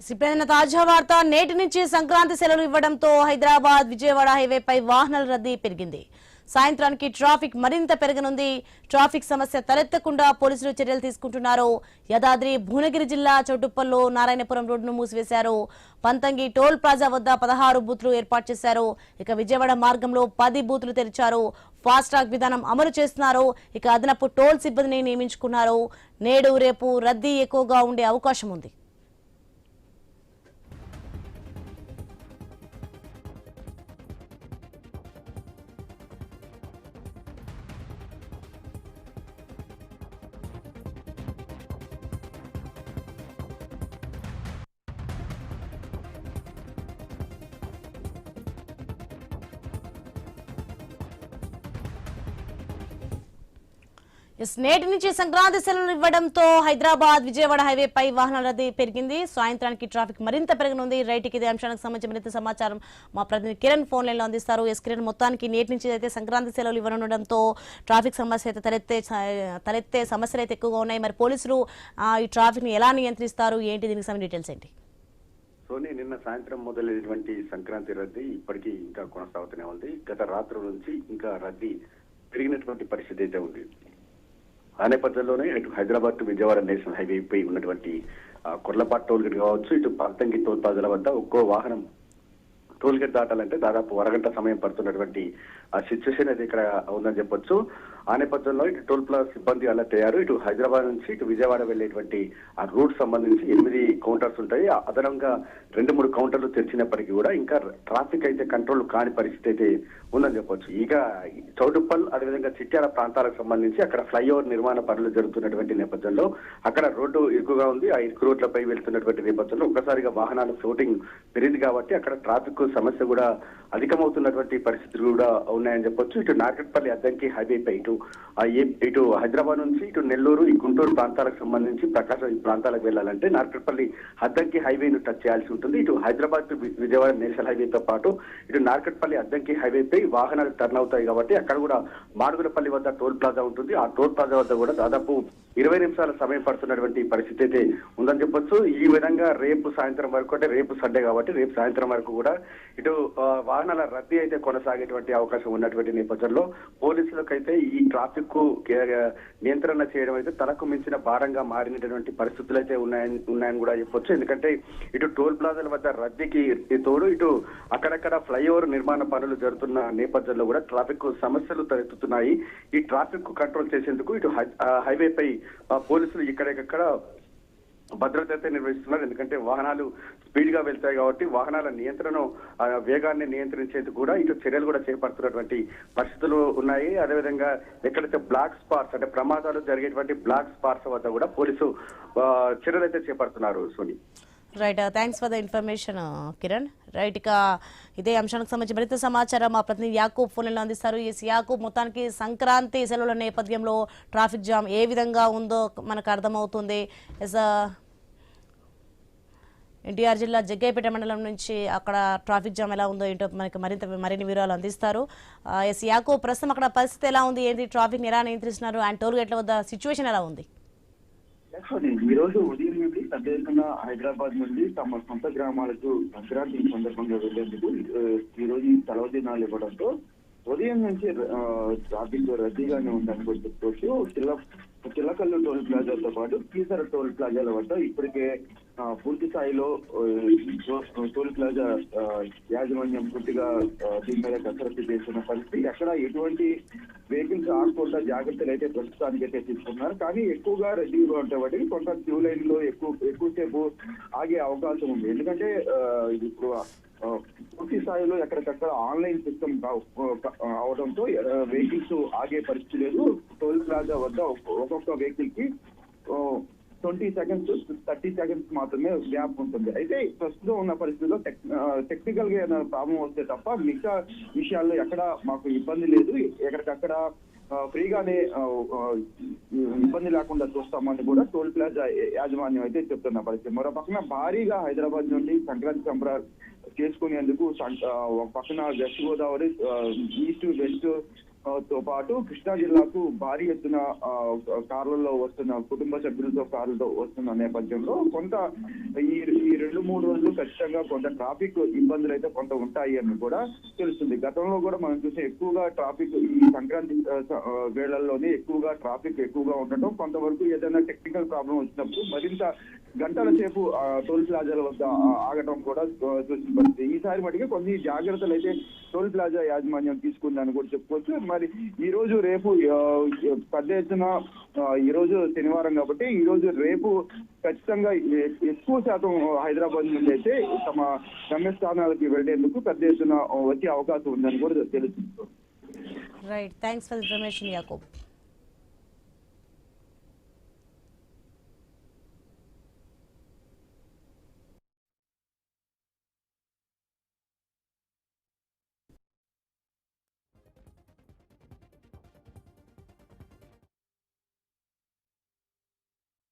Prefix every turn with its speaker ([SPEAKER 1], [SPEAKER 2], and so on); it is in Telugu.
[SPEAKER 1] సిప్పిన తాజా వార్త నేటి నుంచి సంక్రాంతి సెలవులు ఇవ్వడంతో హైదరాబాద్ విజయవాడ హైవేపై వాహనాల రద్దీ పెరిగింది. సాయంత్రానికి ట్రాఫిక్ మరింత పెరగనుంది. ట్రాఫిక్ సమస్య తలెత్తకుండా పోలీసులు చర్యలు తీసుకుంటున్నారు. యాదాద్రి భువనగిరి జిల్లా చౌటుప్పల్లో నారాయణపురం రోడ్డును మూసివేశారు. పంతంగి టోల్ ప్లాజా వద్ద 16 బూత్లు ఏర్పాటు చేశారు. ఇక విజయవాడ మార్గంలో 10 బూత్లు తెరిచారు. ఫాస్ట్ ట్రాక్ విధానం అమలు చేస్తున్నారు. ఇక అదనపు టోల్ సిబ్బందిని నియమించుకున్నారు. నేడు రేపు రద్దీ ఎక్కువగా ఉండే అవకాశం ఉంది. నేటి నుంచి సంక్రాంతి సెలవులు ఇవ్వడంతో హైదరాబాద్ విజయవాడ హైవేపై వాహనాల రద్దీ పెరిగింది. సాయంత్రానికి ట్రాఫిక్ మరింత పెరగనుంది. రైట్కి ఇదే అంశానికి సంబంధించి మరింత సమాచారం మా ప్రతినిధి కిరణ్ ఫోన్ లైన్ లో అందిస్తారు. కిరణ్, మొత్తానికి నేటి నుంచి అయితే సంక్రాంతి సెలవులు ఇవ్వనుండడంతో ట్రాఫిక్ సమస్య అయితే తలెత్తే సమస్యలు అయితే ఎక్కువగా ఉన్నాయి. మరి పోలీసులు ఈ ట్రాఫిక్ ని ఎలా నియంత్రిస్తారు, ఏంటి, దీనికి సంబంధించిన డీటెయిల్స్ ఏంటి?
[SPEAKER 2] సోని, నిన్న సాయంత్రం మొదలైనటువంటి సంక్రాంతి రద్దీ ఇప్పటికీ ఇంకా కొనసాగుతూనే ఉంది. గత రాత్రి నుంచి ఇంకా రద్దీ పెరిగినటువంటి పరిస్థితి అయితే ఉంది. ఆ నేపథ్యంలోనే ఇటు హైదరాబాద్ టు విజయవాడ నేషనల్ హైవేపై ఉన్నటువంటి కొర్లపాటు టోల్ గేట్ కావచ్చు, ఇటు పంతంగి టోల్ ప్లాజాల వద్ద ఒక్కో వాహనం టోల్ గేట్ దాటాలంటే దాదాపు అరగంట సమయం పడుతున్నటువంటి ఆ సిచ్యువేషన్ అయితే ఇక్కడ ఉందని చెప్పొచ్చు. ఆ నేపథ్యంలో ఇటు టోల్ ప్లాజా సిబ్బంది అలర్ట్ అయ్యారు. ఇటు హైదరాబాద్ నుంచి ఇటు విజయవాడ వెళ్లేటువంటి ఆ రూట్ సంబంధించి 8 కౌంటర్స్ ఉంటాయి. అదనంగా 2-3 కౌంటర్లు తెరిచినప్పటికీ కూడా ఇంకా ట్రాఫిక్ అయితే కంట్రోల్ కాని పరిస్థితి అయితే ఉందని చెప్పొచ్చు. ఇక చౌటుప్పల్ అదేవిధంగా చిట్యాల ప్రాంతాలకు సంబంధించి అక్కడ ఫ్లైఓవర్ నిర్మాణ పనులు జరుగుతున్నటువంటి నేపథ్యంలో అక్కడ రోడ్డు ఇరుకుగా ఉంది. ఆ ఇరుకు రోడ్లపై వెళ్తున్నటువంటి నేపథ్యంలో ఒక్కసారిగా వాహనాల ఫ్లోటింగ్ పెరిగింది కాబట్టి అక్కడ ట్రాఫిక్ సమస్య కూడా అధికమవుతున్నటువంటి పరిస్థితులు కూడా ఉన్నాయని చెప్పొచ్చు. ఇటు నార్కట్పల్లి అద్దంకి హైవేపై ఇటు హైదరాబాద్ నుంచి ఇటు నెల్లూరు, ఈ గుంటూరు ప్రాంతాలకు సంబంధించి ప్రకాశం ఈ ప్రాంతాలకు వెళ్లాలంటే నార్కట్పల్లి అద్దంకి హైవేను టచ్ చేయాల్సి ఉంటుంది. ఇటు హైదరాబాద్ టు విజయవాడ నేషనల్ హైవేతో పాటు ఇటు నార్కట్పల్లి అద్దంకి హైవేపై వాహనాలు టర్న్ అవుతాయి కాబట్టి అక్కడ కూడా మాడుగులపల్లి వద్ద టోల్ ప్లాజా ఉంటుంది. ఆ టోల్ ప్లాజా వద్ద కూడా దాదాపు 20 నిమిషాల సమయం పడుతున్నటువంటి పరిస్థితి అయితే ఉందని చెప్పొచ్చు. ఈ విధంగా రేపు సాయంత్రం వరకు, అంటే రేపు సండే కాబట్టి రేపు సాయంత్రం వరకు కూడా ఇటు వాహనాల రద్దీ అయితే కొనసాగేటువంటి అవకాశం ఉన్నటువంటి నేపథ్యంలో పోలీసులకైతే ఈ ట్రాఫిక్ కు నియంత్రణ చేయడం అయితే తనకు మించిన భారంగా మారినటువంటి పరిస్థితులు అయితే ఉన్నాయని కూడా చెప్పొచ్చు. ఎందుకంటే ఇటు టోల్ ప్లాజాల వద్ద రద్దీకి తోడు ఇటు అక్కడక్కడ ఫ్లైఓవర్ నిర్మాణ పనులు జరుగుతున్న నేపథ్యంలో కూడా ట్రాఫిక్ సమస్యలు తలెత్తుతున్నాయి. ఈ ట్రాఫిక్ కంట్రోల్ చేసేందుకు ఇటు హైవేపై పోలీసులు ఇక్కడికక్కడ భద్రత అయితే నిర్వహిస్తున్నారు. ఎందుకంటే వాహనాలు స్పీడ్ గా వెళ్తాయి కాబట్టి వాహనాల నియంత్రణ వేగాన్ని నియంత్రించేందుకు కూడా ఇటు చర్యలు కూడా చేపడుతున్నటువంటి పరిస్థితులు ఉన్నాయి. అదేవిధంగా ఎక్కడైతే బ్లాక్ స్పాట్స్, అంటే ప్రమాదాలు జరిగేటువంటి బ్లాక్ స్పాట్స్ వద్ద కూడా పోలీసు చర్యలు అయితే చేపడుతున్నారు. సోని,
[SPEAKER 1] right, thanks for the information Kiran. Right, ఇక ఇదే అంశానికి సంబంధించి మరింత సమాచారం మా ప్రతినిధి యాకూబ్ ఫోన్లో అందిస్తారు. యాకూబ్, మొత్తానికి సంక్రాంతి సెలవుల నేపథ్యంలో ట్రాఫిక్ జామ్ ఏ విధంగా ఉందో మనకు అర్థమవుతుంది. ఎన్టీఆర్ జిల్లా జగ్గయ్యపేట మండలం నుంచి అక్కడ ట్రాఫిక్ జామ్ ఎలా ఉందో ఏంటో మనకి మరిన్ని వివరాలు అందిస్తారు. యాకూబ్, ప్రస్తుతం అక్కడ పరిస్థితి ఎలా ఉంది, ఏంటి, ట్రాఫిక్ ఎలా నియంత్రిస్తున్నారు, అండ్ టోల్ గేట్ల వద్ద సిచ్యువేషన్ ఎలా ఉంది?
[SPEAKER 3] ఈ రోజు ఉదయం నుండి పెద్ద ఎత్తున హైదరాబాద్ నుండి తమ సొంత గ్రామాలకు సంక్రాంతి సందర్భంగా వెళ్లేందుకు ఈ రోజు సెలవు దినాలు ఇవ్వడంతో ఉదయం నుంచి ట్రాఫిక్ రద్దీగానే ఉందని చెప్పుకోవచ్చు. చిల్లకల్లు టోల్ ప్లాజాతో పాటు కీసర టోల్ ప్లాజాల వద్ద ఇప్పటికే పూర్తి స్థాయిలో టోల్ ప్లాజా యాజమాన్యం పూర్తిగా దీని మీద కసరత్తు చేస్తున్న పరిస్థితి. అక్కడ ఎటువంటి వెహికల్స్ ఆగకుండా జాగ్రత్తలు అయితే ప్రస్తుతానికి అయితే తీసుకున్నారు. కానీ ఎక్కువగా రద్దీగా ఉంటే వాటికి కొంత క్యూ లైన్ లో ఎక్కువసేపు ఆగే అవకాశం ఉంది. ఎందుకంటే ఇప్పుడు పూర్తి స్థాయిలో ఎక్కడికక్కడ ఆన్లైన్ సిస్టమ్ అవడంతో వెహికల్స్ ఆగే పరిస్థితి లేదు. టోల్ ప్లాజా వద్ద ఒక్కొక్క వెహికల్ కి 20 సెకండ్స్ 30 సెకండ్స్ మాత్రమే గ్యాప్ ఉంటుంది. అయితే ప్రస్తుతం ఉన్న పరిస్థితుల్లో టెక్నికల్ గా ఏదైనా ప్రాబ్లం వస్తే తప్ప మిగతా విషయాల్లో ఎక్కడ మాకు ఇబ్బంది లేదు. ఎక్కడికక్కడ ఫ్రీగానే ఇబ్బంది లేకుండా చూస్తామని కూడా టోల్ ప్లాజా యాజమాన్యం అయితే చెప్తున్న పరిస్థితి. మరో పక్కన భారీగా హైదరాబాద్ నుండి సంక్రాంతి సంబరాలు చేసుకునేందుకు ఒక పక్కన వెస్ట్ గోదావరి, ఈస్ట్ వెస్ట్ తో పాటు కృష్ణా జిల్లాకు భారీ ఎత్తున కార్లలో వస్తున్న కుటుంబ సభ్యులతో కార్లతో వస్తున్న నేపథ్యంలో కొంత ఈ 2-3 రోజులు ఖచ్చితంగా కొంత ట్రాఫిక్ ఇబ్బందులు అయితే కొంత ఉంటాయి అని కూడా తెలుస్తుంది. గతంలో కూడా మనం చూసే ఎక్కువగా ట్రాఫిక్ ఈ సంక్రాంతి వేళల్లోనే ఎక్కువగా ఉండటం, కొంతవరకు ఏదైనా టెక్నికల్ ప్రాబ్లం వచ్చినప్పుడు మరింత గంటల సేపు టోల్ ప్లాజాల వద్ద ఆగటం కూడా చూసిన పరిస్థితి. ఈసారి మటుకు కొన్ని జాగ్రత్తలు అయితే టోల్ ప్లాజా యాజమాన్యం తీసుకుందని కూడా చెప్పుకోవచ్చు. మరి ఈ రోజు రేపు పెద్ద ఎత్తున ఈ రోజు శనివారం కాబట్టి ఈ రోజు రేపు ఖచ్చితంగా ఎక్కువ శాతం హైదరాబాద్ నుండి అయితే తమ గమ్యస్థానాలకి వెళ్లేందుకు పెద్ద ఎత్తున వచ్చే అవకాశం ఉందని కూడా తెలుస్తుంది.
[SPEAKER 1] Right, thanks for information Yakub.